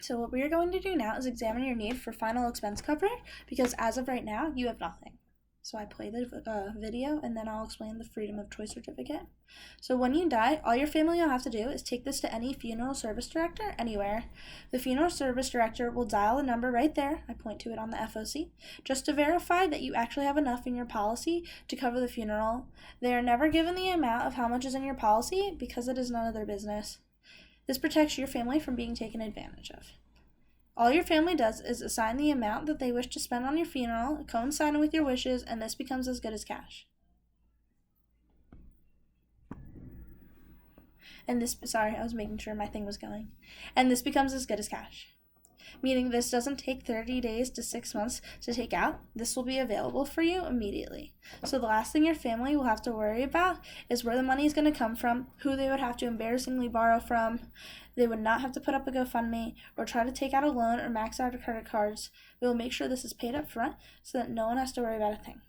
So what we are going to do now is examine your need for final expense coverage because as of right now, you have nothing. So I play the video and then I'll explain the freedom of choice certificate. So when you die, all your family will have to do is take this to any funeral service director anywhere. The funeral service director will dial the number right there, I point to it on the FOC, just to verify that you actually have enough in your policy to cover the funeral. They are never given the amount of how much is in your policy because it is none of their business. This protects your family from being taken advantage of. All your family does is assign the amount that they wish to spend on your funeral, coinciding with your wishes, and this becomes as good as cash. I was making sure my thing was going. And this becomes as good as cash. Meaning this doesn't take 30 days to 6 months to take out. This will be available for you immediately. So the last thing your family will have to worry about is where the money is going to come from, who they would have to embarrassingly borrow from. They would not have to put up a GoFundMe or try to take out a loan or max out their credit cards. We will make sure this is paid up front so that no one has to worry about a thing.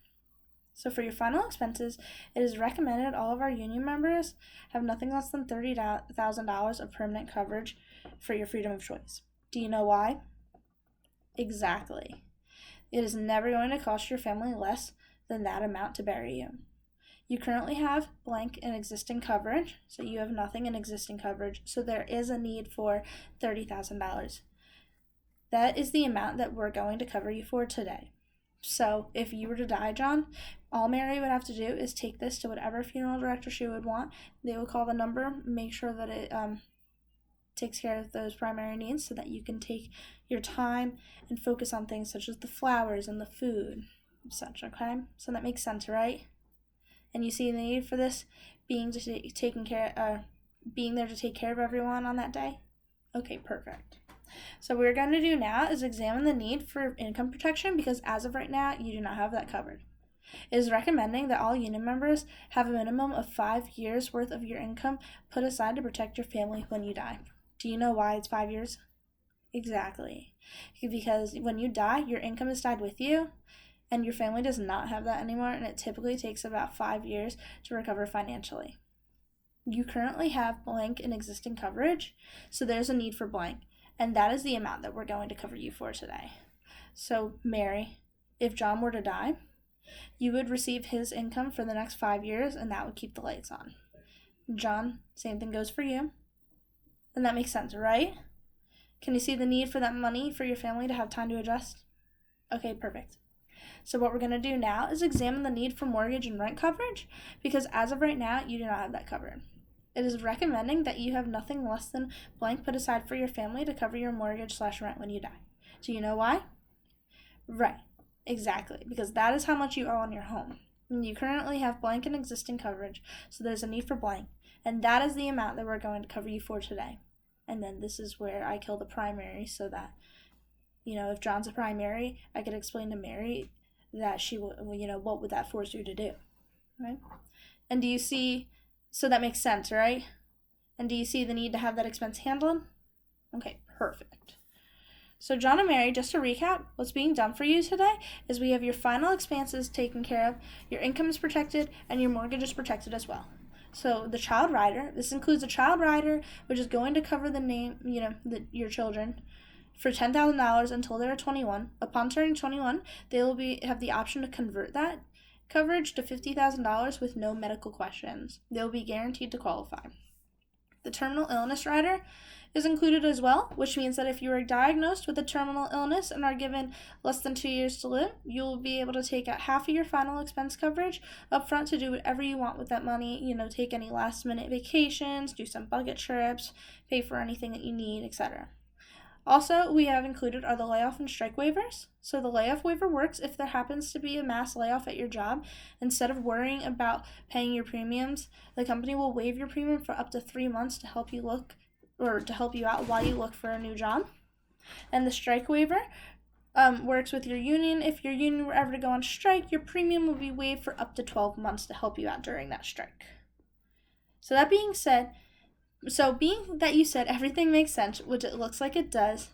So for your final expenses, it is recommended all of our union members have nothing less than $30,000 of permanent coverage for your freedom of choice. Do you know why? Exactly. It is never going to cost your family less than that amount to bury you. You currently have blank in existing coverage, so you have nothing in existing coverage, so there is a need for $30,000. That is the amount that we're going to cover you for today. So if you were to die, John, all Mary would have to do is take this to whatever funeral director she would want. They would call the number, make sure that it takes care of those primary needs so that you can take your time and focus on things such as the flowers and the food and such, okay? So that makes sense, right? And you see the need for this being there to take care of everyone on that day? Okay, perfect. So what we're going to do now is examine the need for income protection because as of right now, you do not have that covered. It is recommending that all union members have a minimum of 5 years worth of your income put aside to protect your family when you die. Do you know why it's 5 years? Exactly. Because when you die, your income is tied with you, and your family does not have that anymore, and it typically takes about 5 years to recover financially. You currently have blank in existing coverage, so there's a need for blank, and that is the amount that we're going to cover you for today. So, Mary, if John were to die, you would receive his income for the next 5 years, and that would keep the lights on. John, same thing goes for you. And that makes sense, right? Can you see the need for that money for your family to have time to adjust? Okay, perfect. So what we're going to do now is examine the need for mortgage and rent coverage because as of right now, you do not have that covered. It is recommending that you have nothing less than blank put aside for your family to cover your mortgage/rent when you die. Do you know why? Right, exactly, because that is how much you owe on your home. And you currently have blank in existing coverage, so there's a need for blank. And that is the amount that we're going to cover you for today. And then this is where I kill the primary so that, if John's a primary, I could explain to Mary that she will, what would that force you to do, right? And do you see, so that makes sense, right? And do you see the need to have that expense handled? Okay, perfect. So John and Mary, just to recap, what's being done for you today is we have your final expenses taken care of, your income is protected, and your mortgage is protected as well. So the child rider, this includes a child rider, which is going to cover the name, your children for $10,000 until they're 21. Upon turning 21, they will have the option to convert that coverage to $50,000 with no medical questions. They will be guaranteed to qualify. The terminal illness rider is included as well, which means that if you are diagnosed with a terminal illness and are given less than 2 years to live, you will be able to take out half of your final expense coverage up front to do whatever you want with that money, take any last minute vacations, do some bucket trips, pay for anything that you need, etc. Also, we have included are the layoff and strike waivers. So the layoff waiver works if there happens to be a mass layoff at your job. Instead of worrying about paying your premiums, the company will waive your premium for up to 3 months to help you out while you look for a new job. And the strike waiver works with your union. If your union were ever to go on strike, your premium will be waived for up to 12 months to help you out during that strike. So that being said, being that you said everything makes sense, which it looks like it does,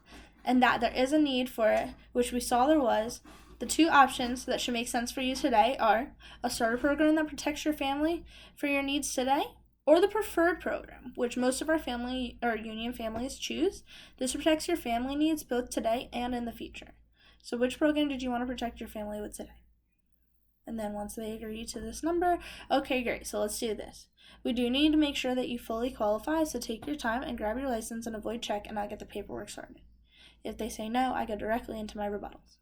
and that there is a need for it, which we saw there was, the two options that should make sense for you today are a starter program that protects your family for your needs today, or the preferred program, which most of our family or union families choose. This protects your family needs both today and in the future. So which program did you want to protect your family with today? And then once they agree to this number, okay, great, so let's do this. We do need to make sure that you fully qualify, so take your time and grab your license and avoid check, and I'll get the paperwork started. If they say no, I go directly into my rebuttals.